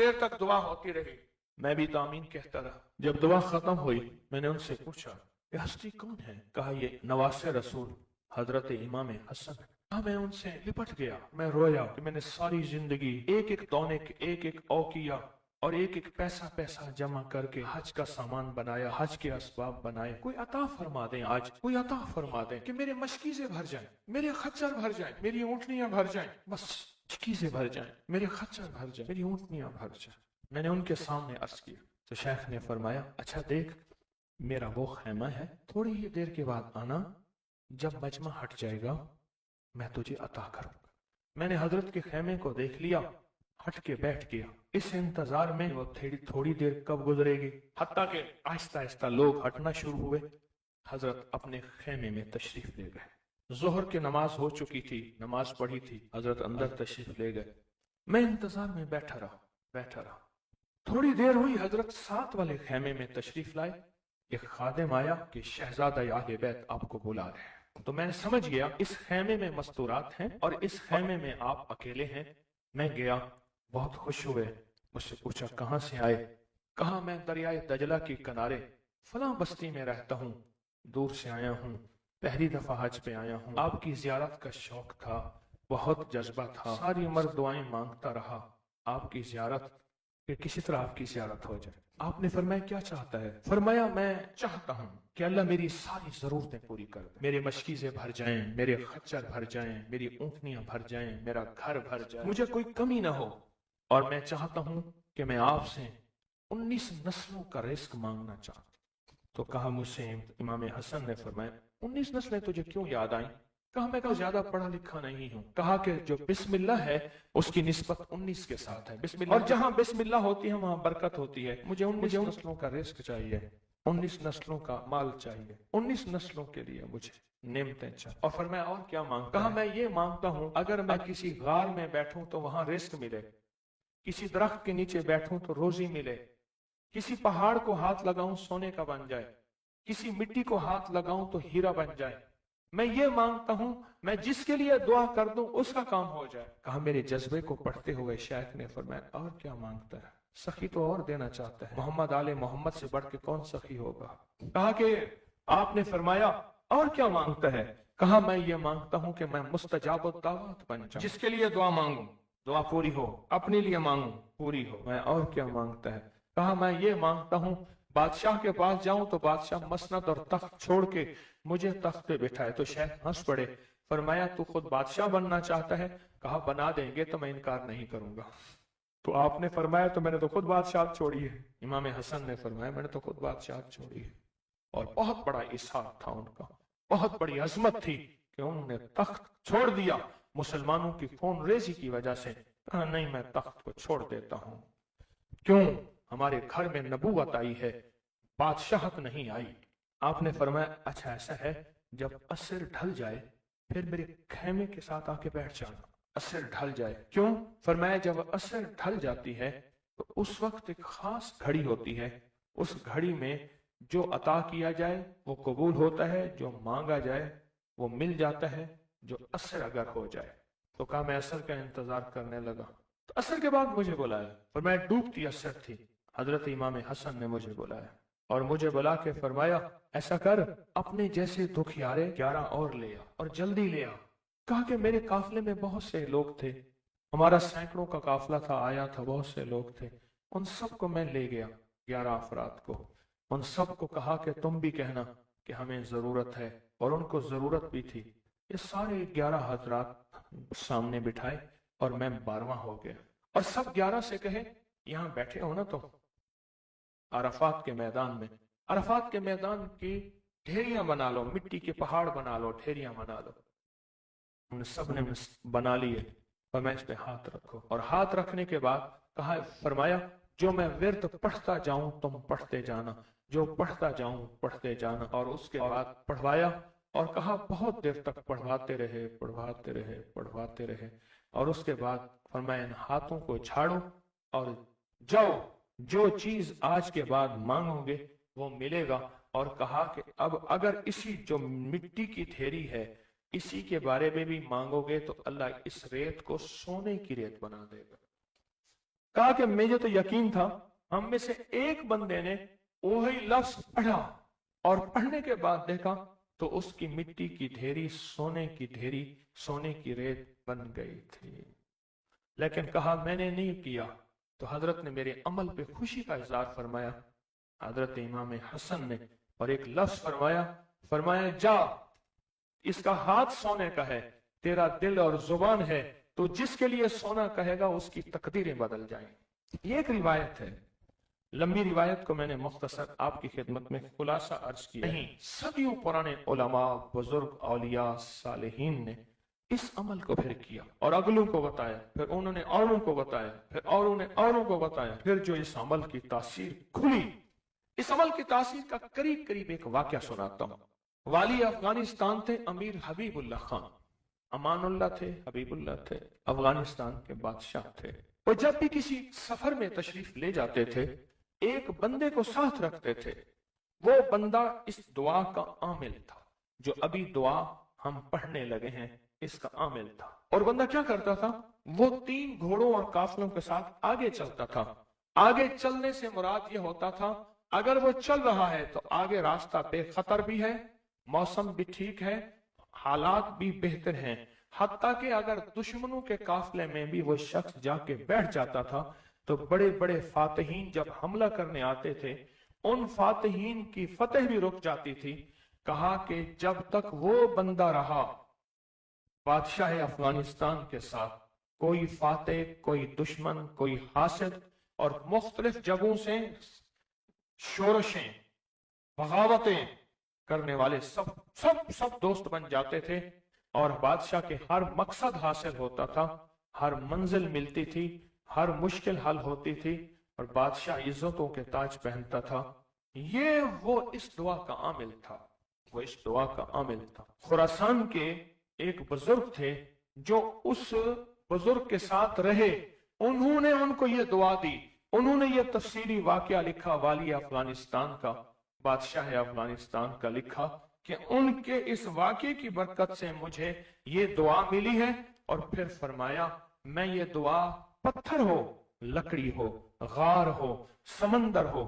دیر تک دعا ہوتی رہی، میں بھی آمین کہتا رہا۔ جب دعا ختم ہوئی میں نے ان سے پوچھا یہ ہستی کون ہے؟ کہا یہ نواس رسول حضرت امام حسن۔ میں ان سے لپٹ گیا، میں رویا کہ میں نے ساری زندگی ایک ایک دونے ایک ایک اوقیہ اور ایک ایک پیسہ جمع کر کے حج کا سامان بنایا، حج کے اسباب بنائے۔ کوئی عطا فرما دیں، آج کوئی عطا فرما دیں کہ میرے مشکیزیں بھر جائیں، میرے خچر بھر جائیں، میری اونٹنیاں بھر جائیں، بس مشکیزیں بھر جائیں، میرے خچر بھر جائیں، میری اونٹنیاں بھر جائیں۔ میں نے ان کے سامنے عرض کیا تو شیخ نے فرمایا اچھا دیکھ میرا وہ خیمہ ہے، تھوڑی ہی دیر کے بعد آنا، جب مجمع ہٹ جائے گا میں تجھے عطا کروں گا۔ میں نے حضرت کے خیمے کو دیکھ لیا، ہٹ کے بیٹھ گیا، اس انتظار میں وہ تھوڑی دیر کب گزرے گی، حتیٰ کہ آہستہ آہستہ لوگ ہٹنا شروع ہوئے۔ حضرت اپنے خیمے میں تشریف لے گئے، ظہر کی نماز ہو چکی تھی، نماز پڑھی تھی، حضرت اندر تشریف لے گئے۔ میں انتظار میں بیٹھا رہا۔ تھوڑی دیر ہوئی، حضرت ساتھ والے خیمے میں تشریف لائے۔ ایک خادم آیا کہ شہزادہ اہل بیت آپ کو بلا رہے ہیں۔ تو میں نے سمجھ گیا اس خیمے میں مستورات ہیں اور اس خیمے میں آپ اکیلے ہیں۔ میں گیا، بہت خوش ہوئے، مجھ سے پوچھا کہاں سے آئے؟ کہا میں دریائے دجلہ کے کنارے فلاں بستی میں رہتا ہوں، دور سے آیا ہوں، پہلی دفعہ حج پہ آیا ہوں، آپ کی زیارت کا شوق تھا، بہت جذبہ تھا، ساری عمر دعائیں مانگتا رہا آپ کی زیارت، کہ کسی طرح آپ کی زیارت ہو جائے۔ آپ نے فرمایا کیا چاہتا ہے؟ فرمایا میں چاہتا ہوں کہ اللہ میری ساری ضرورتیں پوری کر دے، میرے مشکیزیں بھر جائیں، میرے خچر بھر جائیں، میری اونٹنیاں بھر جائیں، میرا گھر بھر جائے، مجھے کوئی کمی نہ ہو، اور میں چاہتا ہوں کہ میں آپ سے 19 نسلوں کا رزق مانگنا چاہتا ہوں۔ تو کہا مجھ سے امام حسن نے فرمایا 19 نسلیں تجھے کیوں یاد آئیں؟ کہا میں زیادہ پڑھا لکھا نہیں ہوں۔ کہا کہ جو بسم اللہ ہے اس کی نسبت 19 کے ساتھ ہے، بسم اللہ، اور جہاں بسم اللہ ہوتی ہے وہاں برکت ہوتی ہے، مجھے 19 نسلوں کا رزق چاہیے، 19 نسلوں کا مال چاہیے، 19 نسلوں کے لیے مجھے نعمتیں چاہیے۔ اور فرمایا اور کیا مانگتا؟ کہا میں یہ مانگتا ہوں اگر میں کسی غار میں بیٹھوں تو وہاں رزق ملے، کسی درخت کے نیچے بیٹھوں تو روزی ملے، کسی پہاڑ کو ہاتھ لگاؤں سونے کا بن جائے، کسی مٹی کو ہاتھ لگاؤں تو ہیرا بن جائے۔ میں یہ مانگتا ہوں میں جس کے لیے دعا کر دوں اس کا کام ہو جائے۔ کہا میرے جذبے کو پڑھتے ہوئے شیخ نے فرمایا اور کیا مانگتا ہے؟ سخی تو اور دینا چاہتا ہے، محمد آل محمد سے بڑھ کے کون سخی ہوگا؟ کہا کہ آپ نے فرمایا اور کیا مانگتا ہے؟ کہا میں یہ مانگتا ہوں کہ میں مستجاب الدعوات بن جاؤں، جس کے لیے دعا مانگوں دعا پوری ہو، اپنے لیے مانگوں پوری ہو۔ میں اور کیا مانگتا ہے؟ کہا میں یہ مانگتا ہوں بادشاہ کے پاس جاؤں تو بادشاہ مسند اور تخت چھوڑ کے مجھے تخت پہ بٹھائے۔ تو شیخ ہنس پڑے، فرمایا تو خود بادشاہ بننا چاہتا ہے؟ کہا بنا دیں گے تو میں انکار نہیں کروں گا۔ تو آپ نے فرمایا تو میں نے تو خود بادشاہت چھوڑی ہے۔ امام حسن نے فرمایا میں نے تو خود بادشاہت چھوڑی ہے، اور بہت بڑا اسحاق تھا ان کا، بہت بڑی عظمت تھی کہ انہوں نے تخت چھوڑ دیا مسلمانوں کی خون ریزی کی وجہ سے۔ کہا نہیں میں تخت کو چھوڑ دیتا ہوں، کیوں؟ ہمارے گھر میں نبوت آئی ہے، بادشاہت نہیں آئی۔ آپ نے فرمایا اچھا ایسا ہے، جب عصر ڈھل جائے پھر میرے خیمے کے ساتھ آ کے بیٹھ جانا۔ عصر ڈھل جائے کیوں؟ فرمایا جب عصر ڈھل جاتی ہے تو اس وقت ایک خاص گھڑی ہوتی ہے، اس گھڑی میں جو عطا کیا جائے وہ قبول ہوتا ہے، جو مانگا جائے وہ مل جاتا ہے، جو عصر اگر ہو جائے۔ تو کہا میں عصر کا انتظار کرنے لگا، تو عصر کے بعد مجھے بلایا، فرمایا ڈوبتی عصر تھی، حضرت امام حسن نے مجھے بلایا اور مجھے بلا کے فرمایا ایسا کر اپنے جیسے دکھیارے 11 اور لے آ اور جلدی لے آ۔ کہا کہ میرے قافلے میں بہت سے لوگ تھے، ہمارا سینکڑوں کا قافلہ تھا، آیا تھا، بہت سے لوگ تھے، ان سب کو میں لے گیا، 11 افراد کو، ان سب کو کہا کہ تم بھی کہنا کہ ہمیں ضرورت ہے، اور ان کو ضرورت بھی تھی۔ یہ سارے 11 حضرات سامنے بٹھائے اور میں 12واں ہو گیا، اور سب 11 سے کہے یہاں بیٹھے ہو نا تو عرفات کے میدان میں، عرفات کے میدان کی ڈھیریاں بنا لو، مٹی کے پہاڑ بنا لو، ڈھیریاں بنا لو۔ ان سب نے بنا لیے، اور میں اس پہ ہاتھ رکھو، اور ہاتھ رکھنے کے بعد کہا فرمایا جو میں ورد پڑھتا جاؤں تم پڑھتے جانا، جو پڑھتا جاؤں پڑھتے جانا۔ اور اس کے بعد پڑھوایا اور کہا بہت دیر تک پڑھواتے رہے پڑھواتے رہے پڑھواتے رہے، اور اس کے بعد فرمایا ان ہاتھوں کو جھاڑو اور جاؤ، جو چیز آج کے بعد مانگو گے وہ ملے گا۔ اور کہا کہ اب اگر اسی جو مٹی کی ڈھیری ہے اسی کے بارے میں بھی مانگو گے تو اللہ اس ریت کو سونے کی ریت بنا دے گا۔ کہا کہ مجھے تو یقین تھا ہم میں سے ایک بندے نے وہی لفظ پڑھا اور پڑھنے کے بعد دیکھا تو اس کی مٹی کی ڈھیری سونے کی ڈھیری سونے کی ریت بن گئی تھی، لیکن کہا میں نے نہیں کیا۔ تو حضرت نے میرے عمل پہ خوشی کا اظہار فرمایا، حضرت امام حسن نے، اور ایک لفظ فرمایا جا، اس کا ہاتھ سونے کا ہے، تیرا دل اور زبان ہے، تو جس کے لیے سونا کہے گا اس کی تقدیریں بدل جائیں۔ یہ ایک روایت ہے، لمبی روایت کو میں نے مختصر آپ کی خدمت میں خلاصہ عرض کیا۔ نہیں، صدیوں پرانے علماء، بزرگ، اولیاء، صالحین نے اس عمل کو پھر کیا اور اگلوں کو بتایا، پھر انہوں نے اوروں کو بتایا، پھر اوروں نے اوروں کو بتایا، پھر جو اس عمل کی تاثیر کھلی، اس عمل کی تاثیر کا قریب ایک واقعہ سناتا ہوں۔ والی افغانستان تھے امیر حبیب اللہ خان، امان اللہ تھے، حبیب اللہ تھے، افغانستان کے بادشاہ تھے۔ وہ جب بھی کسی سفر میں تشریف لے جاتے تھے ایک بندے کو ساتھ رکھتے تھے، وہ بندہ اس دعا کا عامل تھا جو ابھی دعا ہم پڑھنے لگے ہیں، اس کا عامل تھا۔ اور بندہ کیا کرتا تھا، وہ 3 گھوڑوں اور قافلوں کے ساتھ آگے چلتا تھا۔ آگے چلنے سے مراد یہ ہوتا تھا اگر وہ چل رہا ہے تو آگے راستہ بے خطر بھی ہے، موسم بھی ٹھیک ہے، حالات بھی بہتر ہیں، حتیٰ کہ اگر دشمنوں کے قافلے میں بھی وہ شخص جا کے بیٹھ جاتا تھا تو بڑے بڑے فاتحین جب حملہ کرنے آتے تھے ان فاتحین کی فتح بھی رک جاتی تھی۔ کہا کہ جب تک وہ بندہ رہا بادشاہ افغانستان کے ساتھ، کوئی فاتح، کوئی دشمن، کوئی حاسد اور مختلف جگہوں سے شورشیں، بغاوتیں کرنے والے سب دوست بن جاتے تھے، اور بادشاہ کے ہر مقصد حاصل ہوتا تھا، ہر منزل ملتی تھی، ہر مشکل حل ہوتی تھی، اور بادشاہ عزتوں کے تاج پہنتا تھا۔ یہ وہ اس دعا کا عامل تھا، وہ اس دعا کا عامل تھا۔ خراسان کے ایک بزرگ تھے جو اس بزرگ کے ساتھ رہے، انہوں نے ان کو یہ دعا دی، انہوں نے یہ تفصیلی واقعہ لکھا، والی افغانستان کا، بادشاہ افغانستان کا لکھا کہ ان کے اس واقعے کی برکت سے مجھے یہ دعا ملی ہے، اور پھر فرمایا میں یہ دعا پتھر ہو، لکڑی ہو، غار ہو، سمندر ہو،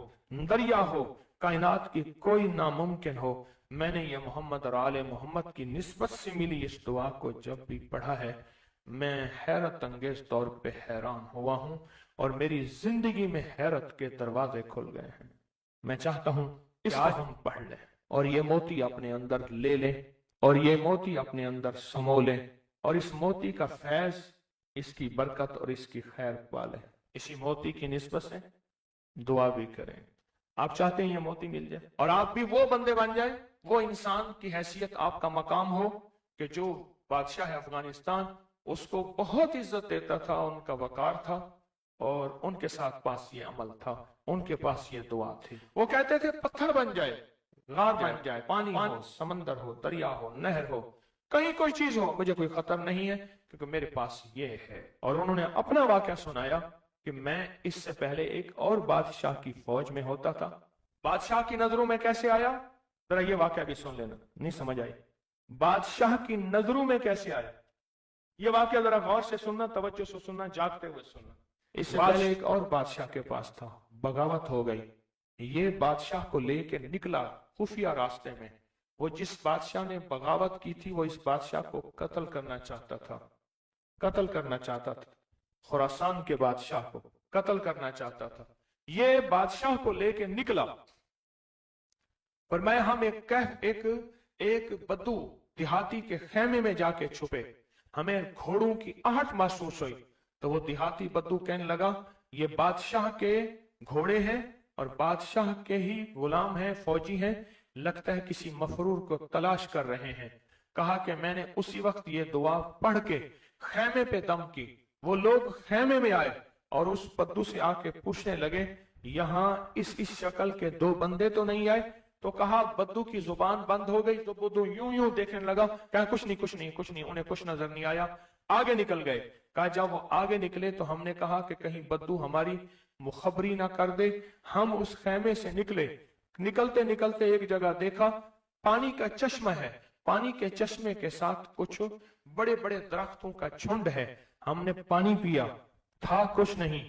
دریا ہو، کائنات کی کوئی ناممکن ہو، میں نے یہ محمد اور آل محمد کی نسبت سے ملی اس دعا کو جب بھی پڑھا ہے میں حیرت انگیز طور پہ حیران ہوا ہوں، اور میری زندگی میں حیرت کے دروازے کھل گئے ہیں۔ میں چاہتا ہوں اس کو ہم پڑھ لیں اور یہ موتی اپنے اندر لے لیں، اور یہ موتی اپنے اندر سمو لیں، اور اس موتی کا فیض، اس کی برکت اور اس کی خیر پالیں۔ اسی موتی کی نسبت سے دعا بھی کریں۔ آپ چاہتے ہیں یہ موتی مل جائے اور آپ بھی وہ بندے بن جائیں، وہ انسان کی حیثیت آپ کا مقام ہو کہ جو بادشاہ افغانستان اس کو بہت عزت دیتا تھا، ان کا وقار تھا، اور ان کے ساتھ پاس یہ عمل تھا، ان کے پاس یہ دعا تھی۔ وہ کہتے تھے پتھر بن جائے، غار بن جائے، پانی ہو، سمندر ہو، دریا ہو، نہر ہو، کہیں کوئی چیز ہو، مجھے کوئی خطر نہیں ہے کیونکہ میرے پاس یہ ہے۔ اور انہوں نے اپنا واقعہ سنایا کہ میں اس سے پہلے ایک اور بادشاہ کی فوج میں ہوتا تھا، بادشاہ کی نظروں میں کیسے آیا، ذرا یہ واقعہ بھی سن لینا، نہیں سمجھ آئی، بادشاہ کی نظروں میں کیسے آیا، یہ واقعہ ذرا غور سے سننا، توجہ سے سننا، جاگتے ہوئے سننا۔ اس سے پہلے ایک اور بادشاہ کے پاس تھا، بغاوت ہو گئی، یہ بادشاہ کو لے کے نکلا خفیہ راستے میں، وہ جس بادشاہ نے بغاوت کی تھی وہ اس بادشاہ کو قتل کرنا چاہتا تھا، قتل کرنا چاہتا تھا، خراسان کے بادشاہ کو قتل کرنا چاہتا تھا۔ یہ بادشاہ کو لے کے نکلا، فرمایا ہم ایک بدو دیہاتی کے خیمے میں جا کے چھپے، ہمیں گھوڑوں کی آہٹ محسوس ہوئی، تو وہ دیہاتی بدو کہنے لگا یہ بادشاہ کے گھوڑے ہیں اور بادشاہ کے ہی غلام ہیں، فوجی ہیں، لگتا ہے کسی مفرور کو تلاش کر رہے ہیں۔ کہا کہ میں نے اسی وقت یہ دعا پڑھ کے خیمے پہ دم کی، وہ لوگ خیمے میں آئے اور اس بدو سے آ کے پوچھنے لگے یہاں اس شکل کے 2 بندے تو نہیں آئے؟ تو کہا بدو کی زبان بند ہو گئی، تو بدو یوں دیکھنے لگا، کہا کچھ نہیں، انہیں کچھ نظر نہیں آیا، آگے نکل گئے۔ کہا جب وہ آگے نکلے تو ہم نے کہا کہ کہیں بدو ہماری مخبری نہ کر دے، ہم اس خیمے سے نکلتے ایک جگہ دیکھا پانی کا چشمہ ہے، پانی کے چشمے کے ساتھ کچھ بڑے بڑے درختوں کا جھنڈ ہے، ہم نے پانی پیا، تھا کچھ نہیں،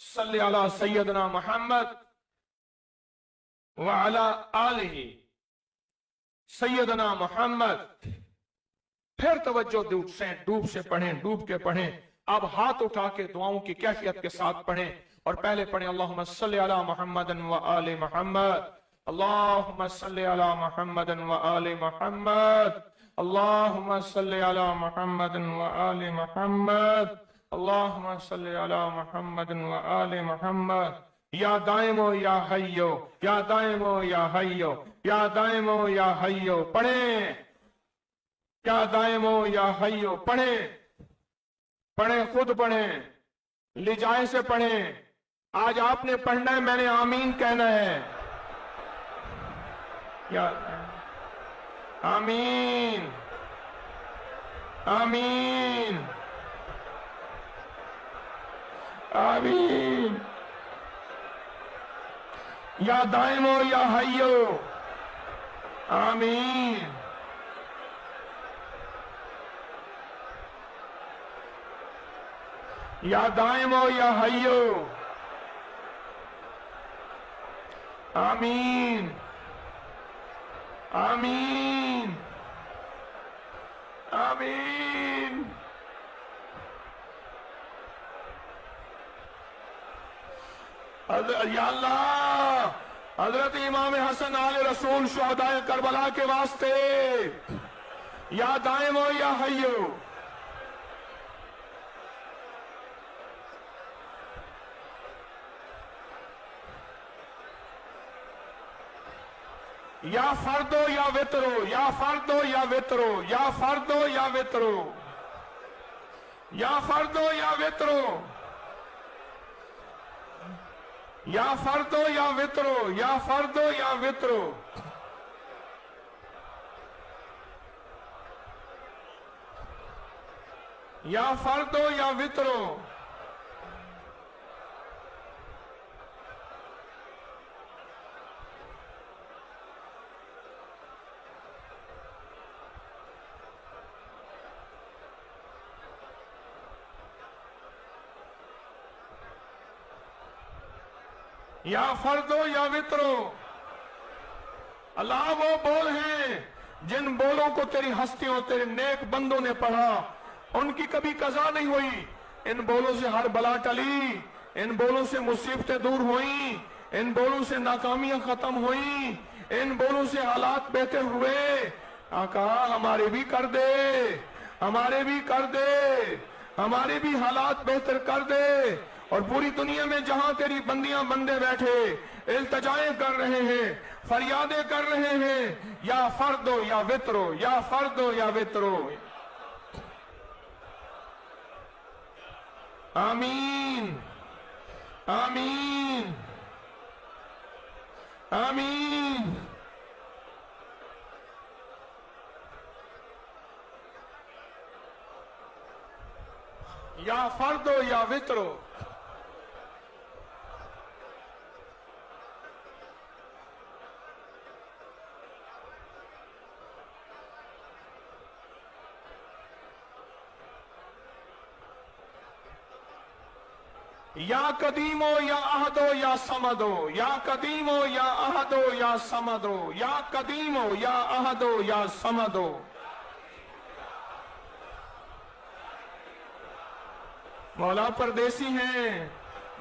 صلی علی سیدنا محمد وعلی آلہ سیدنا محمد. پھر توجہ ڈوب سے پڑھیں، ڈوب کے پڑھیں. اب ہاتھ اٹھا کے دعاؤں کی کیفیت کے ساتھ پڑھیں، اور پہلے پڑھیں اللہم صلی علی محمد وآل محمد، اللہم صلی علی محمد وآل محمد، اللہم صلی علی محمد وآل محمد، اللہم صلی علی محمد وآل محمد. یا دائمو یا حیو، یا دائمو یا حیو، یا دائمو یا حیو. پڑھیں یا دائمو یا حیو. پڑھیں پڑھیں، خود پڑھیں، لجائے سے پڑھیں. آج آپ نے پڑھنا ہے، میں نے آمین کہنا ہے. یا آمین آمین آمین. یا دائمو یا حیو. آمین. یا دائمو یا حیو. آمین آمین آمین. یا اللہ، حضرت امام حسن آل رسول شہداء کربلا کے واسطے یا دائمو یا حیو. یا فردو یا وطرو، یا فردو یا وطرو، یا فردو یا وطرو، یا فردو یا وطرو، یا فردو یا وطرو، یا فردو یا وطرو. یا فردو یا وطرو. یا فردو یا وطرو. اللہ وہ بول ہیں جن بولوں کو تیری ہستیوں، تیرے نیک بندوں نے پڑھا، ان کی کبھی قضا نہیں ہوئی. ان بولوں سے ہر بلا ٹلی، ان بولوں سے مصیبتیں دور ہوئیں، ان بولوں سے ناکامیاں ختم ہوئیں، ان بولوں سے حالات بہتر ہوئے. آقا ہمارے بھی کر دے، ہمارے بھی کر دے، ہمارے بھی حالات بہتر کر دے. اور پوری دنیا میں جہاں تیری بندیاں بندے بیٹھے التجائیں کر رہے ہیں، فریادیں کر رہے ہیں، یا فردو یا وطرو، یا فردو یا وطرو. آمین آمین آمین. یا فردو یا وطرو. یا قدیمو یا احدو یا سمدو، یا قدیمو یا احدو یا سمدو، یا قدیمو یا احدو یا سمدو. مولا پردیسی ہیں،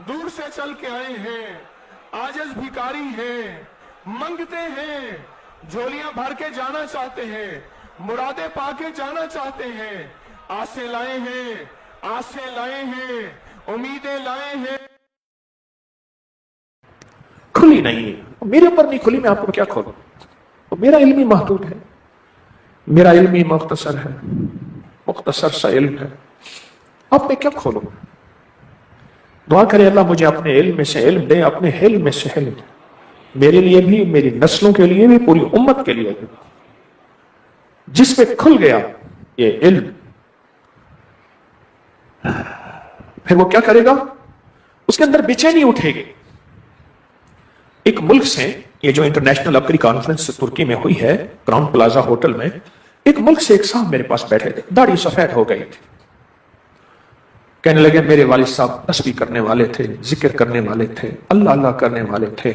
دور سے چل کے آئے ہیں، عاجز بھکاری ہیں، منگتے ہیں، جھولیاں بھر کے جانا چاہتے ہیں، مرادیں پا کے جانا چاہتے ہیں. آسیں لائے ہیں، آسیں لائے ہیں، امیدیں لائے ہیں. کھلی نہیں، میرے اوپر نہیں کھلی، میں آپ کو کیا کھولوں؟ میرا علم ہی محدود ہے، میرا علم ہی مختصر ہے، مختصر سا علم ہے. اب میں کیا کھولوں؟ دعا کرے اللہ مجھے اپنے علم میں سے علم دے، اپنے علم میں سے علم دے، میرے لیے بھی، میری نسلوں کے لیے بھی، پوری امت کے لیے بھی. جس پہ کھل گیا یہ علم، پھر وہ کیا کرے گا؟ اس کے اندر بے چینی اٹھے گی. ایک ملک سے، یہ جو انٹرنیشنل عقری کانفرنس ترکی میں ہوئی ہے کراؤن پلازا ہوٹل میں، ایک ملک سے ایک صاحب میرے پاس بیٹھے تھے، داڑھی سفید ہو گئی تھی. کہنے لگے میرے والد صاحب تسبیح کرنے والے تھے، ذکر کرنے والے تھے، اللہ اللہ کرنے والے تھے،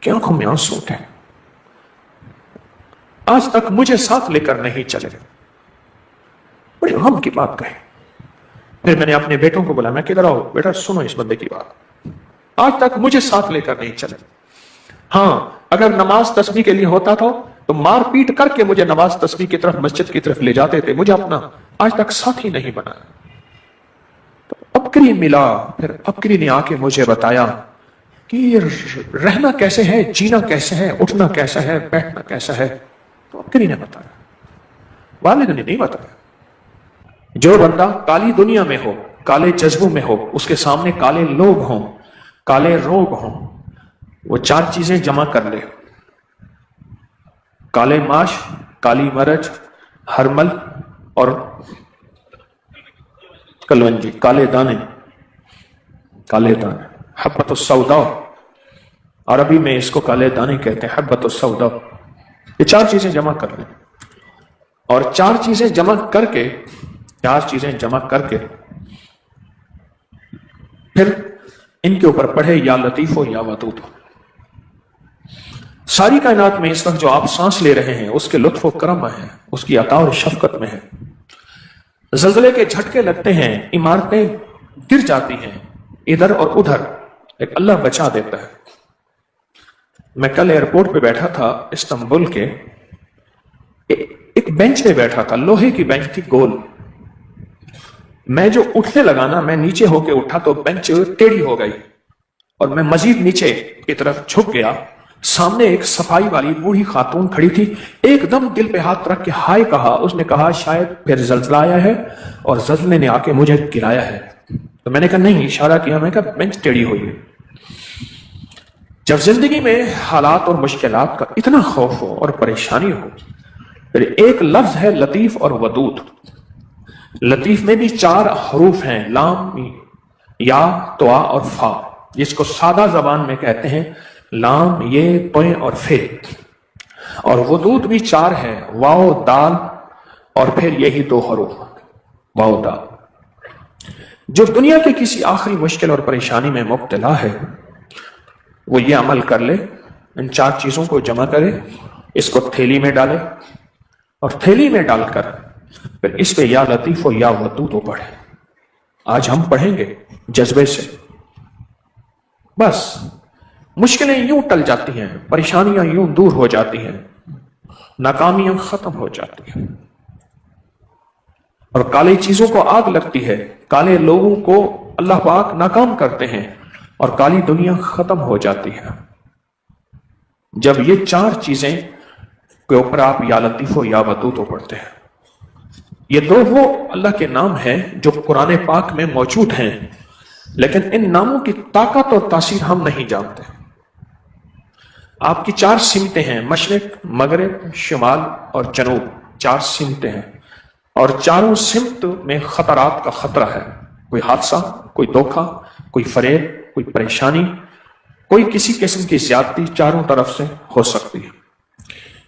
کہ آنکھوں میں آنسو تھے، آج تک مجھے ساتھ لے کر نہیں چلے۔ بڑے غم کی بات کہی۔ پھر میں نے اپنے بیٹوں کو بولا، میں کدھر آؤ بیٹا، سنو اس بندے کی بات، آج تک مجھے ساتھ لے کر نہیں چلے۔ ہاں اگر نماز تسبیح کے لیے ہوتا تھا تو مار پیٹ کر کے مجھے نماز تسبیح کی طرف، مسجد کی طرف لے جاتے تھے، مجھے اپنا آج تک ساتھ ہی نہیں بنایا۔ تو ابکری ملا، پھر ابکری نے آ کے مجھے بتایا کہ یہ رہنا کیسے ہے، جینا کیسے ہے، اٹھنا کیسا ہے، بیٹھنا کیسا ہے۔ تو ابکری نے بتایا، والد نے نہیں بتایا۔ جو بندہ کالی دنیا میں ہو، کالے جذبوں میں ہو، اس کے سامنے کالے لوگ ہوں، کالے روگ ہوں، وہ چار چیزیں جمع کر لے: کالے ماش، کالی مرچ، ہرمل اور کلونجی، کالے دانے، کالے دانے، حبۃ السوداء، عربی میں اس کو کالے دانے کہتے ہیں، حبۃ السوداء۔ یہ چار چیزیں جمع کر لیں، اور چار چیزیں جمع کر کے پھر ان کے اوپر پڑھے یا لطیف ہو یا ودود ہو۔ ساری کائنات میں اس وقت جو آپ سانس لے رہے ہیں اس کے لطف و کرم میں ہے، اس کی عطا اور شفقت میں ہے۔ زلزلے کے جھٹکے لگتے ہیں، عمارتیں گر جاتی ہیں ادھر اور ادھر، ایک اللہ بچا دیتا ہے۔ میں کل ایئرپورٹ پہ بیٹھا تھا استنبول کے، ایک بینچ پہ بیٹھا تھا، لوہے کی بینچ تھی گول۔ میں جو اٹھنے لگا نا، میں نیچے ہو کے اٹھا تو بینچ ٹیڑھی ہو گئی اور میں مزید نیچے کی طرف جھک گیا۔ سامنے ایک صفائی والی بوڑھی خاتون کھڑی تھی، ایک دم دل پہ ہاتھ رکھ کے ہائے کہا۔ اس نے کہا شاید پھر زلزلہ آیا ہے اور زلزلے نے آ کے مجھے گرایا ہے۔ تو میں نے کہا نہیں، اشارہ کیا، میں نے کہا بینچ ٹیڑھی ہوئی ہے۔ جب زندگی میں حالات اور مشکلات کا اتنا خوف ہو اور پریشانی ہو، پھر ایک لفظ ہے لطیف اور ودود۔ لطیف میں بھی 4 حروف ہیں، لام، یا، توا اور فا، جس کو سادہ زبان میں کہتے ہیں لام، یہ، توئیں اور فے۔ اور ودود بھی 4 ہے، واو، دال اور پھر یہی 2 حروف، واو، دال۔ جو دنیا کی کسی آخری مشکل اور پریشانی میں مبتلا ہے، وہ یہ عمل کر لے، ان 4 چیزوں کو جمع کرے، اس کو تھیلی میں ڈالے، اور تھیلی میں ڈال کر پھر اس پہ یا لطیف ہو یا ودود ہو پڑھے۔ آج ہم پڑھیں گے جذبے سے، بس مشکلیں یوں ٹل جاتی ہیں، پریشانیاں یوں دور ہو جاتی ہیں، ناکامیاں ختم ہو جاتی ہیں، اور کالی چیزوں کو آگ لگتی ہے، کالے لوگوں کو اللہ پاک ناکام کرتے ہیں، اور کالی دنیا ختم ہو جاتی ہے۔ جب یہ 4 چیزیں کے اوپر آپ یا لطیف ہو یا ودود ہو پڑھتے ہیں، یہ 2 وہ اللہ کے نام ہیں جو قرآن پاک میں موجود ہیں، لیکن ان ناموں کی طاقت اور تاثیر ہم نہیں جانتے۔ آپ کی 4 سمتیں ہیں، مشرق، مغرب، شمال اور جنوب، 4 سمتیں ہیں، اور چاروں سمت میں خطرات کا خطرہ ہے۔ کوئی حادثہ، کوئی دھوکہ، کوئی فریب، کوئی پریشانی، کوئی کسی قسم کی زیادتی چاروں طرف سے ہو سکتی ہے۔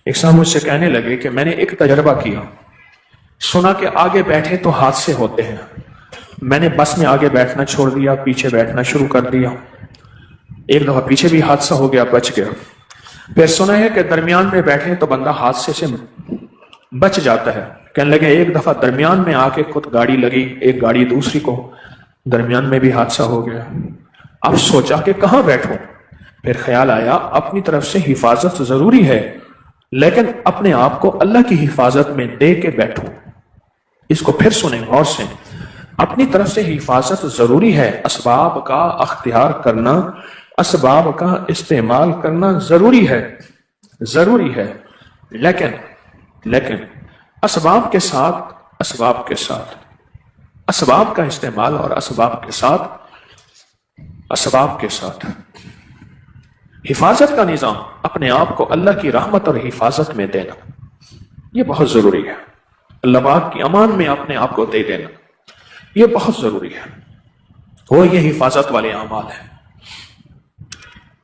ایک صاحب مجھ سے کہنے لگے کہ میں نے ایک تجربہ کیا، سنا کہ آگے بیٹھے تو حادثے ہوتے ہیں، میں نے بس میں آگے بیٹھنا چھوڑ دیا، پیچھے بیٹھنا شروع کر دیا۔ ایک دفعہ پیچھے بھی حادثہ ہو گیا، بچ گیا۔ پھر سنا ہے کہ درمیان میں بیٹھے تو بندہ حادثے سے بچ جاتا ہے۔ کہنے لگے ایک دفعہ درمیان میں آ کے خود گاڑی لگی، ایک گاڑی دوسری کو، درمیان میں بھی حادثہ ہو گیا۔ اب سوچا کہ کہاں بیٹھوں، پھر خیال آیا اپنی طرف سے حفاظت ضروری ہے، لیکن اپنے آپ کو اللہ کی حفاظت میں دے کے بیٹھوں۔ اس کو پھر سنیں غور سے، اپنی طرف سے حفاظت ضروری ہے، اسباب کا اختیار کرنا، اسباب کا استعمال کرنا ضروری ہے، لیکن اسباب کے ساتھ اسباب کا استعمال، اور اسباب کے ساتھ حفاظت کا نظام، اپنے آپ کو اللہ کی رحمت اور حفاظت میں دینا، یہ بہت ضروری ہے۔ اللہ پاک کی امان میں اپنے آپ کو دے دینا، یہ بہت ضروری ہے۔ وہ یہ حفاظت والے اعمال ہیں۔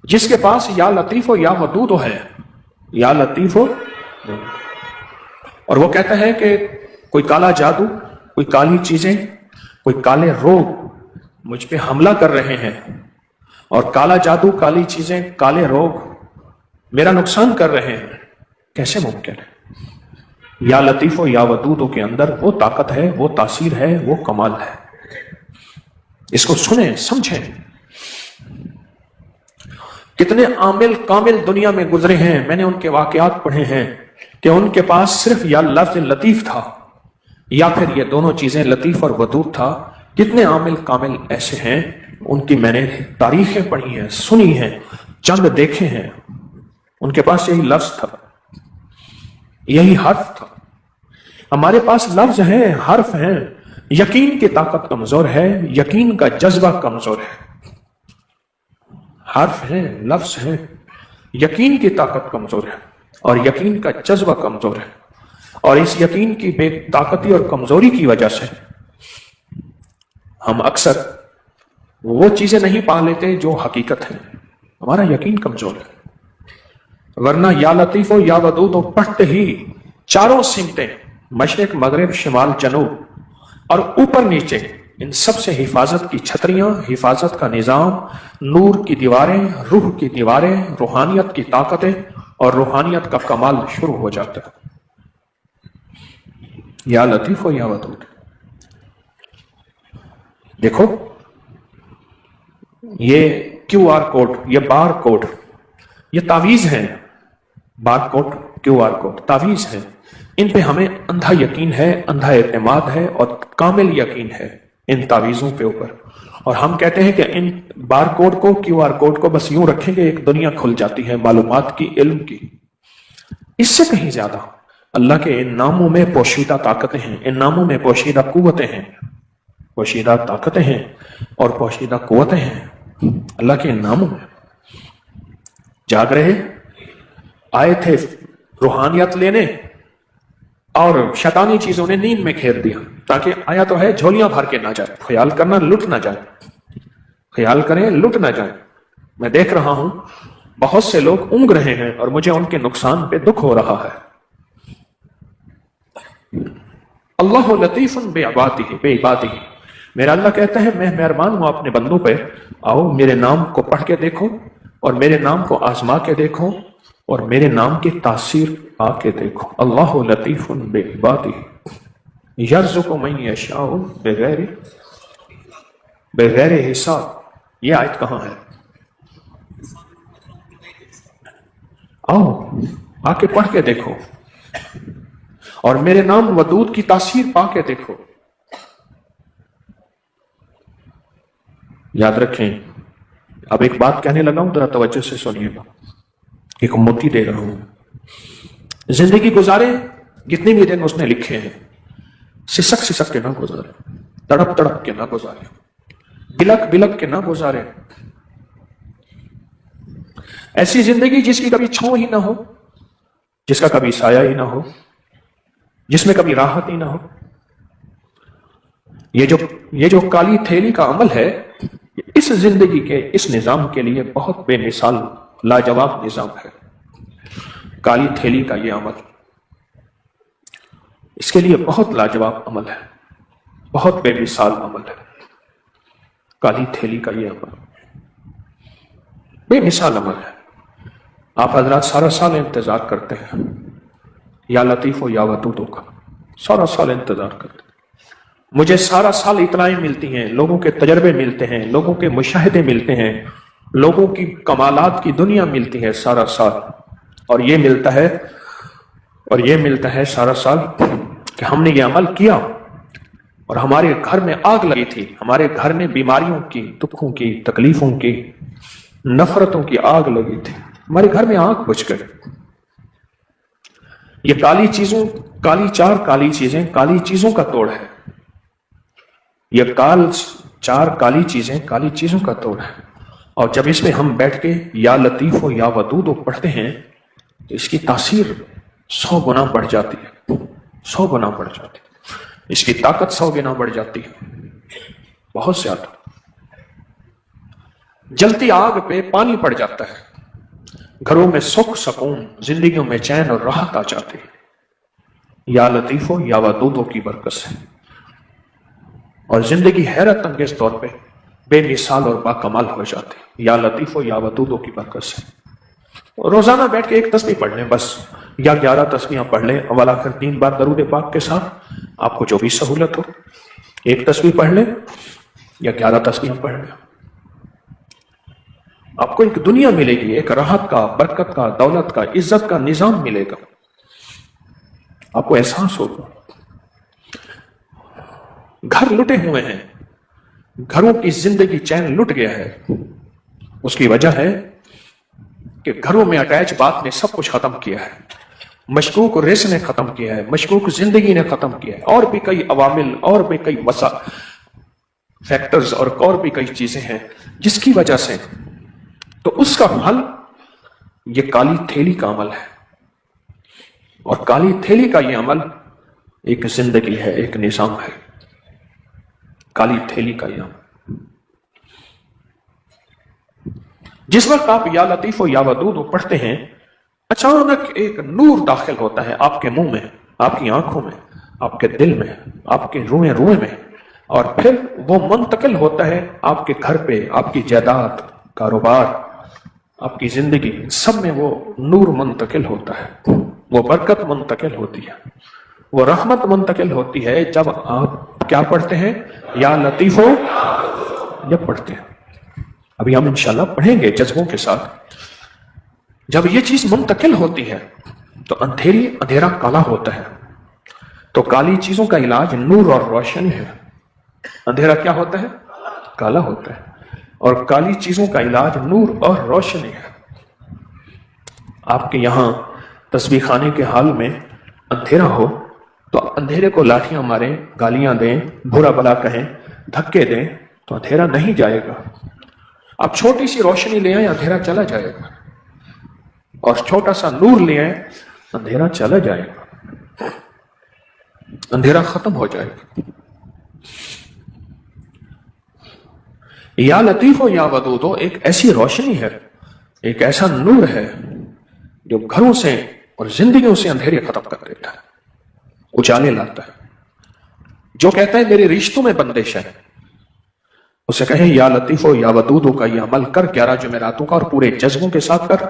جس کے پاس یا لطیف ہو یا ودود ہو ہے، یا لطیف ہو، اور وہ کہتا ہے کہ کوئی کالا جادو، کوئی کالی چیزیں، کوئی کالے روگ مجھ پہ حملہ کر رہے ہیں اور کالا جادو، کالی چیزیں، کالے روگ میرا نقصان کر رہے ہیں، کیسے ممکن ہے؟ یا لطیف و یا ودود کے اندر وہ طاقت ہے، وہ تاثیر ہے، وہ کمال ہے. اس کو سنیں، سمجھیں. کتنے عامل کامل دنیا میں گزرے ہیں، میں نے ان کے واقعات پڑھے ہیں کہ ان کے پاس صرف یا لفظ لطیف تھا یا پھر یہ دونوں چیزیں لطیف اور ودود تھا. کتنے عامل کامل ایسے ہیں، ان کی میں نے تاریخیں پڑھی ہیں، سنی ہیں، چند دیکھے ہیں، ان کے پاس یہی لفظ تھا، یہی حرف تھا. ہمارے پاس لفظ ہیں، حرف ہیں، یقین کی طاقت کمزور ہے، یقین کا جذبہ کمزور ہے. حرف ہیں، لفظ ہیں، یقین کی طاقت کمزور ہے اور یقین کا جذبہ کمزور ہے. اور اس یقین کی بے طاقتی اور کمزوری کی وجہ سے ہم اکثر وہ چیزیں نہیں پا لیتے جو حقیقت ہے. ہمارا یقین کمزور ہے. ورنہ یا لطیف و یا ودود و پڑھتے ہی چاروں سمتیں، مشرق، مغرب، شمال، جنوب اور اوپر نیچے، ان سب سے حفاظت کی چھتریاں، حفاظت کا نظام، نور کی دیواریں، روح کی دیواریں، روحانیت کی طاقتیں اور روحانیت کا کمال شروع ہو جاتا ہے. یا لطیف و یا ودود. دیکھو یہ کیو آر کوڈ، یہ بار کوڈ، یہ تعویذ ہیں. Bar code, Q R code تعویذ ہیں. ان پہ ہمیں اندھا یقین ہے، اندھا اعتماد ہے اور کامل یقین ہے ان تعویذوں پہ اوپر. اور ہم کہتے ہیں کہ ان بار کوڈ کو، کیو آر کوڈ کو بس یوں رکھیں کہ ایک دنیا کھل جاتی ہے معلومات کی، علم کی. اس سے کہیں زیادہ اللہ کے ان ناموں میں پوشیدہ طاقتیں ہیں، ان ناموں میں پوشیدہ قوتیں ہیں، پوشیدہ طاقتیں ہیں اور پوشیدہ قوتیں ہیں اللہ کے ان ناموں میں. جاگ رہے آئے تھے روحانیت لینے اور شیطانی چیزوں نے نیند میں گھیر دیا، تاکہ آیا تو ہے جھولیاں بھر کے نہ جائے. خیال کرنا لٹ نہ جائے، خیال کریں لٹ نہ جائے. میں دیکھ رہا ہوں بہت سے لوگ اونگ رہے ہیں اور مجھے ان کے نقصان پہ دکھ ہو رہا ہے. اللہ لطیف بعبادہ، میرا اللہ کہتا ہے میں مہربان ہوں اپنے بندوں پہ. آؤ میرے نام کو پڑھ کے دیکھو اور میرے نام کو آزما کے دیکھو اور میرے نام کی تاثیر آ کے دیکھو. اللہ لطیف بعبادہ یرزق من یشاء بغیر حساب. یہ آیت کہاں ہے؟ آؤ آ کے پڑھ کے دیکھو اور میرے نام ودود کی تاثیر پا کے دیکھو. یاد رکھیں، اب ایک بات کہنے لگا ہوں، ذرا توجہ سے سنیے گا. ایک موتی دے رہا ہوں. زندگی گزارے جتنے بھی دن اس نے لکھے ہیں، سسک سسک کے نہ گزارے، تڑپ تڑپ کے نہ گزارے، بلک بلک کے نہ گزارے. ایسی زندگی جس کی کبھی چھاؤں ہی نہ ہو، جس کا کبھی سایہ ہی نہ ہو، جس میں کبھی راحت ہی نہ ہو. یہ جو کالی تھیلی کا عمل ہے، اس زندگی کے اس نظام کے لیے بہت بے مثال لاجواب نظام ہے. کالی تھیلی کا یہ عمل اس کے لیے بہت لاجواب عمل ہے، بہت بے مثال عمل ہے. کالی تھیلی کا یہ عمل بے مثال عمل ہے. آپ حضرات سارا سال انتظار کرتے ہیں یا لطیف و یا ودود کا، سارا سال انتظار کرتے ہیں. مجھے سارا سال اطلاعیں ملتی ہیں، لوگوں کے تجربے ملتے ہیں، لوگوں کے مشاہدے ملتے ہیں، لوگوں کی کمالات کی دنیا ملتی ہے سارا سال. اور یہ ملتا ہے سارا سال کہ ہم نے یہ عمل کیا اور ہمارے گھر میں آگ لگی تھی، ہمارے گھر میں بیماریوں کی، دکھوں کی، تکلیفوں کی، نفرتوں کی آگ لگی تھی، ہمارے گھر میں آگ بجھ گئی. یہ کالی چیزوں کا توڑ ہے. یہ کالی چیزوں کا توڑ ہے. اور جب اس میں ہم بیٹھ کے یا لطیف و یا ودود پڑھتے ہیں تو اس کی تاثیر 100 گنا بڑھ جاتی ہے، 100 گنا بڑھ جاتی ہے. اس کی طاقت 100 گنا بڑھ جاتی ہے، بہت زیادہ. جلتی آگ پہ پانی پڑ جاتا ہے، گھروں میں سکھ سکون، زندگیوں میں چین اور راحت آ جاتی. یا لطیف و یا ودود کی برکت سے. اور زندگی حیرت انگیز طور پہ بے مثال اور باکمال ہو جاتی یا لطیف و یا ودودوں کی برکت سے۔ روزانہ بیٹھ کے ایک تسبیح پڑھ لیں بس، یا 11 تسبیحاں پڑھ لیں اول آخر 3 بار درود پاک کے ساتھ، آپ کو جو بھی سہولت ہو ایک تسبیح پڑھ لیں یا 11 تسبیحاں پڑھ لیں۔ آپ کو ایک دنیا ملے گی، ایک راحت کا، برکت کا، دولت کا، عزت کا نظام ملے گا، آپ کو احساس ہوگا۔ گھر لٹے ہوئے ہیں، گھروں کی زندگی چین لٹ گیا ہے، اس کی وجہ ہے کہ گھروں میں اٹیچ بات نے سب کچھ ختم کیا ہے، مشکوک رزق نے ختم کیا ہے، مشکوک زندگی نے ختم کیا ہے، اور بھی کئی عوامل اور بھی کئی فیکٹرز اور بھی کئی چیزیں ہیں جس کی وجہ سے، تو اس کا حل یہ کالی تھیلی کا عمل ہے، اور کالی تھیلی کا یہ عمل ایک زندگی ہے، ایک نظام ہے، کالی تھیلی کا یہ عمل۔ جس وقت آپ یا لطیف و یا ودود پڑھتے ہیں، اچانک ایک نور داخل ہوتا ہے آپ کے منہ میں، آپ کی آنکھوں میں، آپ کے دل میں، آپ کے روئیں روئیں میں، اور پھر وہ منتقل ہوتا ہے آپ کے گھر پہ، آپ کی جائیداد، کاروبار، آپ کی زندگی، سب میں وہ نور منتقل ہوتا ہے، وہ برکت منتقل ہوتی ہے، وہ رحمت منتقل ہوتی ہے جب آپ کیا پڑھتے ہیں؟ یا لطیف ہو جب پڑھتے ہیں۔ ابھی ہم انشاءاللہ پڑھیں گے جذبوں کے ساتھ۔ جب یہ چیز منتقل ہوتی ہے تو اندھیرا کالا ہوتا ہے، تو کالی چیزوں کا علاج نور اور روشنی ہے۔ اندھیرا کیا ہوتا ہے؟ کالا ہوتا ہے، اور کالی چیزوں کا علاج نور اور روشنی ہے۔ آپ کے یہاں تسبیح خانے کے حال میں اندھیرا ہو تو اندھیرے کو لاٹھیاں ماریں، گالیاں دیں، برا بلا کہیں، دھکے دیں تو اندھیرا نہیں جائے گا۔ آپ چھوٹی سی روشنی لے آئیں، اندھیرا چلا جائے گا، اور چھوٹا سا نور لے آئیں، اندھیرا چلا جائے گا، اندھیرا ختم ہو جائے گا۔ یا لطیف و یا ودود ایک ایسی روشنی ہے، ایک ایسا نور ہے جو گھروں سے اور زندگیوں سے اندھیرے ختم کر دیتا ہے، اجالے لاتا ہے۔ جو کہتا ہے میرے رشتوں میں بندش ہے، اسے کہیں یا لطیف و یا ودود کا یہ عمل کر 11 جمعراتوں کا، اور پورے جذبوں کے ساتھ کر،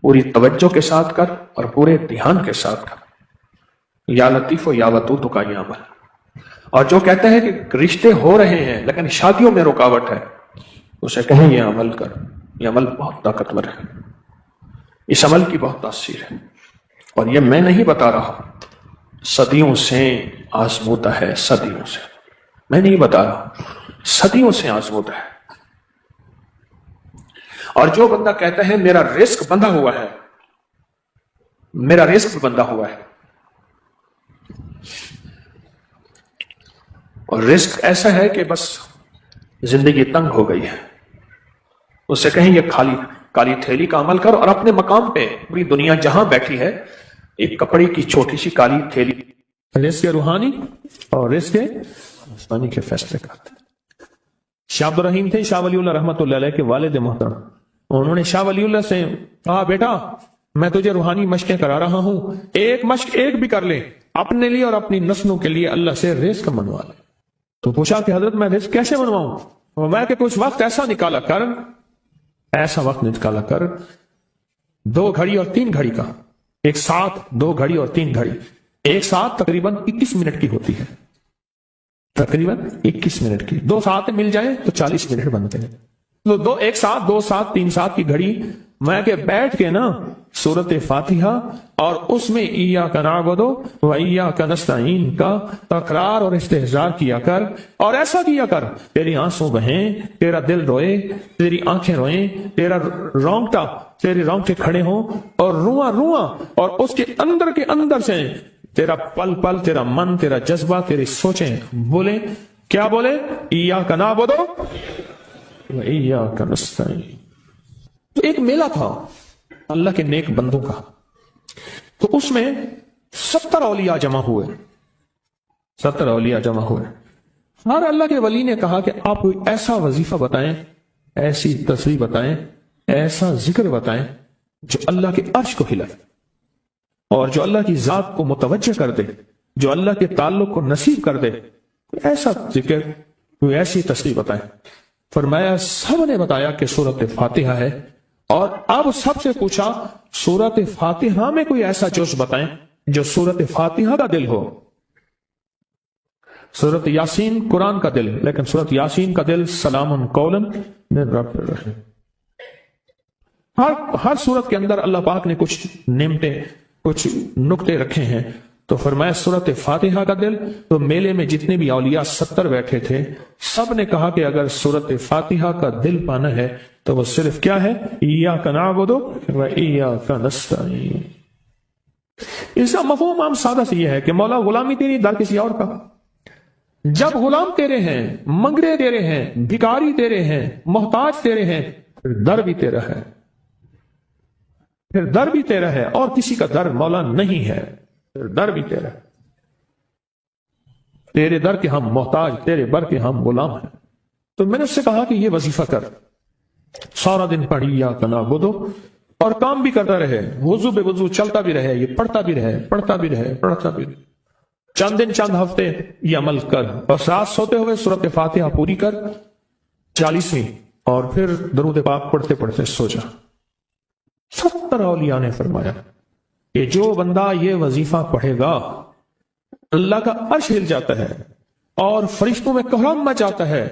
پوری توجہ کے ساتھ کر، اور پورے دھیان کے ساتھ کر یا لطیف و یا ودود کا یہ عمل۔ اور جو کہتا ہے کہ رشتے ہو رہے ہیں لیکن شادیوں میں رکاوٹ ہے، اسے کہیں یہ عمل کر، یہ عمل بہت طاقتور ہے، اس عمل کی بہت تاثیر ہے، اور یہ میں نہیں بتا رہا، صدیوں سے آزمودہ ہے، صدیوں سے، میں نہیں بتا رہا، صدیوں سے آزمودہ ہے۔ اور جو بندہ کہتا ہے میرا رزق بندھا ہوا ہے، میرا رزق بندھا ہوا ہے، اور رزق ایسا ہے کہ بس زندگی تنگ ہو گئی ہے، اس سے کہیں یہ کالی تھیلی کا عمل کر، اور اپنے مقام پہ پوری دنیا جہاں بیٹھی ہے ایک کپڑے کی چھوٹی سی کالی تھیلی، رزق روحانی اور رزق آسمانی کے فیصلے کرتے۔ شاہ عبد الرحیم تھے شاہ ولی اللہ رحمۃ اللہ علیہ کے والد محترم، انہوں نے شاہ ولی اللہ سے کہا بیٹا میں تجھے روحانی مشقیں کرا رہا ہوں، ایک مشق ایک بھی کر لے اپنے لیے اور اپنی نسلوں کے لیے، اللہ سے رزق منوا لے۔ تو پوچھا کہ حضرت میں رزق کیسے منواؤں؟ میں کہ کچھ وقت ایسا نکالا کر، ایسا وقت نکالا کر 2 گھڑی اور 3 گھڑی کا، ایک ساتھ 2 گھڑی اور 3 گھڑی، ایک ساتھ تقریباً 21 منٹ کی ہوتی ہے، تقریباً 21 منٹ کی، 2 ساتھ مل جائیں تو 40 منٹ بنتے ہیں، تو ایک ساتھ 2 ساتھ 3 ساتھ کی گھڑی میں کہ بیٹھ کے نا سورت فاتحہ اور اس میں ایاک نعبد و ایاک نستعین کا تکرار اور استحضار کیا کر، اور ایسا کیا کر تیری آنسوں بہیں، تیرا دل روئے، تیری آنکھیں روئیں، تیرے رونگٹے کھڑے ہوں، اور رواں اور اس کے اندر سے تیرا پل پل، تیرا من، تیرا جذبہ، تیری سوچیں بولیں، کیا بولے؟ ایاک نعبد و ایاک نستعین۔ تو ایک میلہ تھا اللہ کے نیک بندوں کا، تو اس میں 70 اولیاء جمع ہوئے، 70 اولیاء جمع ہوئے۔ ہر اللہ کے ولی نے کہا کہ آپ کوئی ایسا وظیفہ بتائیں، ایسی تسبیح بتائیں، ایسا ذکر بتائیں جو اللہ کے عرش کو ہلائے، اور جو اللہ کی ذات کو متوجہ کر دے، جو اللہ کے تعلق کو نصیب کر دے، ایسا ذکر، کوئی ایسی تصریح بتائیں۔ فرمایا سب نے بتایا کہ سورت فاتحہ ہے، اور اب سب سے پوچھا سورت فاتحہ میں کوئی ایسا جز بتائیں جو سورت فاتحہ کا دل ہو۔ سورت یاسین قرآن کا دل، لیکن سورت یاسین کا دل سلام قولا من رب الرحیم۔ ہر سورت کے اندر اللہ پاک نے کچھ نعمتیں، کچھ نقطے رکھے ہیں، تو فرمایا سورت فاتحہ کا دل۔ تو میلے میں جتنے بھی اولیاء 70 بیٹھے تھے، سب نے کہا کہ اگر سورت فاتحہ کا دل پانا ہے تو وہ صرف کیا ہے؟ ایاک نعبد و ایاک نستعین۔ اس کا مفہوم عام سادہ سے یہ ہے کہ مولا غلامی تیری، در کسی اور کا۔ جب غلام تیرے ہیں، منگرے تیرے ہیں، بھکاری تیرے ہیں، محتاج تیرے ہیں، پھر در بھی تیرا ہے، پھر در بھی تیرا ہے، اور کسی کا در مولا نہیں ہے، پھر در بھی تیرا ہے۔ تیرے در کے ہم محتاج، تیرے بر کے ہم غلام ہیں۔ تو میں نے اس سے کہا کہ یہ وظیفہ کر، سارا دن پڑھی یا کنا بدو، اور کام بھی کرتا رہے، وضو بے وضو چلتا بھی رہے، یہ پڑھتا بھی رہے، پڑھتا بھی رہے، پڑھتا بھی رہے۔ چند دن چند ہفتے یہ عمل کر، اور رات سوتے ہوئے سورت فاتحہ پوری کر 40ویں، اور پھر درود پاک پڑھتے پڑھتے سو جا۔ 70 اولیاء نے فرمایا کہ جو بندہ یہ وظیفہ پڑھے گا، اللہ کا عرش ہل جاتا ہے، اور فرشتوں میں کوہرام مچ جاتا ہے،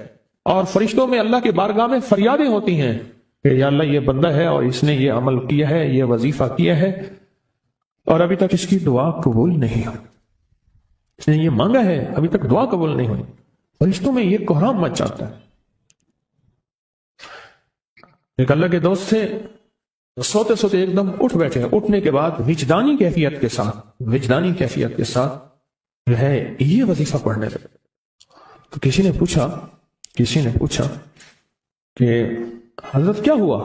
اور فرشتوں میں اللہ کی بارگاہ میں فریادیں ہوتی ہیں کہ یا اللہ یہ بندہ ہے اور اس نے یہ عمل کیا ہے، یہ وظیفہ کیا ہے، اور ابھی تک اس کی دعا قبول نہیں ہوئی، اس نے یہ مانگا ہے ابھی تک دعا قبول نہیں ہوئی، فرشتوں میں یہ کوہرام مچ جاتا ہے۔ ایک اللہ کے دوست تھے، سوتے سوتے ایک دم اٹھ بیٹھے، اٹھنے کے بعد وجدانی کیفیت کے ساتھ جو ہے یہ وظیفہ پڑھنے لگے۔ تو کسی نے پوچھا کہ حضرت کیا ہوا؟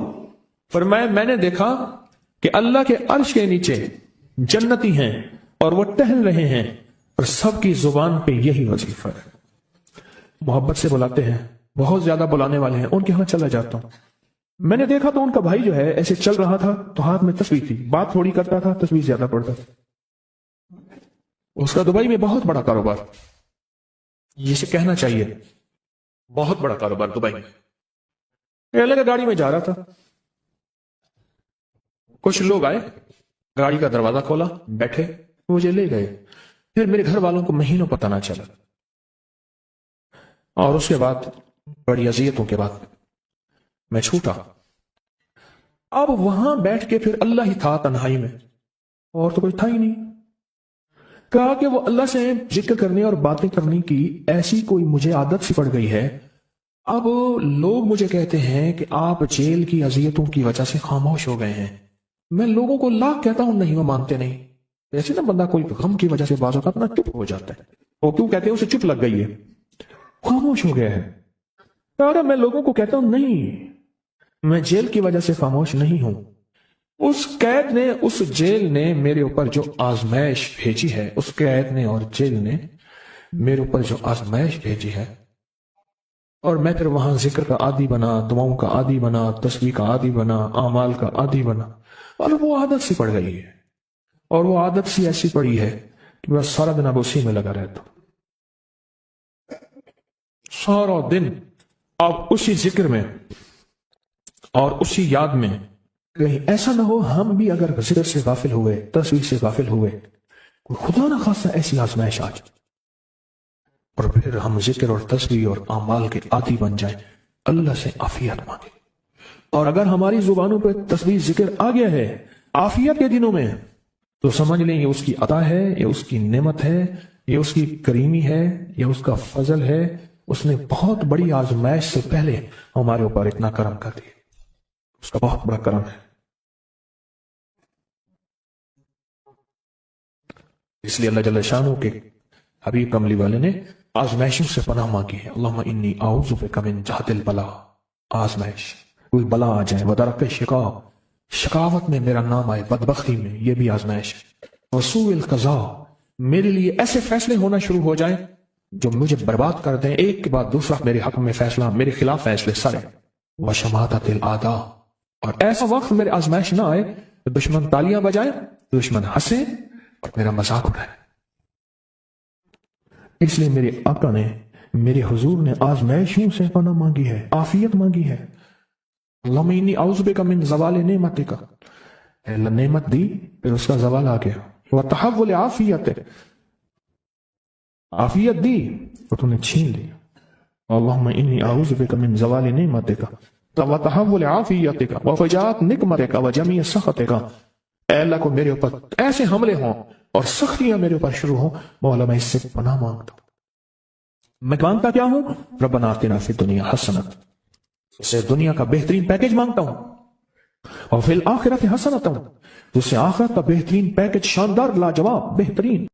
فرمایا میں نے دیکھا کہ اللہ کے عرش کے نیچے جنتی ہیں اور وہ ٹہل رہے ہیں، اور سب کی زبان پہ یہی وظیفہ ہے۔ محبت سے بلاتے ہیں، بہت زیادہ بلانے والے ہیں، ان کے ہاں چلا جاتا ہوں۔ میں نے دیکھا تو ان کا بھائی جو ہے ایسے چل رہا تھا تو ہاتھ میں تسبیح تھی، بات تھوڑی کرتا تھا، تسبیح زیادہ پڑھتا تھا۔ اس کا دبئی میں بہت بڑا کاروبار، یہ کہنا چاہیے بہت بڑا کاروبار دبئی میں۔ اللہ کی گاڑی میں جا رہا تھا، کچھ لوگ آئے، گاڑی کا دروازہ کھولا، بیٹھے، مجھے لے گئے۔ پھر میرے گھر والوں کو مہینوں پتہ نہ چلا، اور اس کے بعد بڑی اذیتوں کے بعد میں چھوٹا۔ اب وہاں بیٹھ کے پھر اللہ ہی تھا تنہائی میں، اور تو کوئی تھا ہی نہیں۔ کہا کہ وہ اللہ سے ذکر کرنے اور باتیں کرنے کی ایسی کوئی مجھے عادت سی پڑ گئی ہے، اب لوگ مجھے کہتے ہیں کہ آپ جیل کی اذیتوں کی وجہ سے خاموش ہو گئے ہیں۔ میں لوگوں کو لاکھ کہتا ہوں، نہیں وہ مانتے نہیں۔ ایسے نا بندہ کوئی غم کی وجہ سے بعض اوقات اپنا چپ ہو جاتا ہے، وہ کیوں کہتے ہیں؟ اسے چپ لگ گئی ہے، خاموش ہو گیا ہے۔ تو میں لوگوں کو کہتا ہوں نہیں، میں جیل کی وجہ سے خاموش نہیں ہوں۔ اس قید نے، اس جیل نے میرے اوپر جو آزمائش بھیجی ہے، اس قید نے اور جیل نے میرے اوپر جو آزمائش بھیجی ہے، اور میں پھر وہاں ذکر کا عادی بنا، دعاؤں کا عادی بنا، تسبیح کا عادی بنا، اعمال کا عادی بنا، اور وہ عادت سی پڑ گئی ہے، اور وہ عادت سی ایسی پڑی ہے کہ بس سارا دن اب اسی میں لگا رہتا ہوں، سارا دن اب اسی ذکر میں اور اسی یاد میں۔ کہیں ایسا نہ ہو ہم بھی اگر ذکر سے غافل ہوئے، تسبیح سے غافل ہوئے، کوئی خدا نہ خاصہ ایسی آزمائش آ جائے، اور پھر ہم ذکر اور تسبیح اور اعمال کے عادی بن جائیں، اللہ سے عافیت مانگے۔ اور اگر ہماری زبانوں پہ تسبیح ذکر آ گیا ہے عافیت کے دنوں میں، تو سمجھ لیں یہ اس کی عطا ہے، یہ اس کی نعمت ہے، یہ اس کی کریمی ہے، یہ اس کا فضل ہے۔ اس نے بہت بڑی آزمائش سے پہلے ہمارے اوپر اتنا کرم کر دیا، اس کا بہت بڑا کرم ہے۔ اس لیے اللہ جل شانہ کے حبیب کملی والے نے آزمائشوں سے پناہ مانگی ہے۔ اللہم انی اعوذ بک من جہد البلاء، آزمائش، کوئی بلا آ جائے، ودرک الشقاء، شقاوت میں میرا نام آئے، بدبختی میں، یہ بھی آزمائش ہے۔ وسوء القضاء، میرے لیے ایسے فیصلے ہونا شروع ہو جائیں جو مجھے برباد کر دیں، ایک کے بعد دوسرا میرے حق میں فیصلہ، میرے خلاف فیصلے سارے۔ وشماتۃ الاعداء، اور ایسا وقت میرے آزمائش نہ آئے تو دشمن تالیاں بجائے، دشمن ہنسے اور میرا مذاق اڑائے۔ اس لیے میرے آقا نے میرے حضور نے آزمائشوں سے پناہ مانگی ہے، عافیت مانگی ہے. اللہم انی اعوذ بک من زوال نعمتک، اے اللہ نعمت دی پھر اس کا زوال آ گیا، وتحول عافیت، عافیت دی اور تو نے چھین لی. اللہم انی اعوذ بک من زوال نعمتک وتحول عافیتک وفجاءت نقمتک وجمیع سخطک. اے اللہ کو میرے اوپر ایسے حملے ہوں اور سختیاں میرے اوپر شروع ہوں، مولا میں اس سے پناہ مانگتا ہوں. میں مانگتا کیا ہوں؟ ربنا آتنا فی الدنیا حسنۃ، اسے دنیا کا بہترین پیکج مانگتا ہوں، اور فی الآخرۃ حسنۃ، جس سے آخرت کا بہترین پیکج، شاندار، لاجواب، بہترین.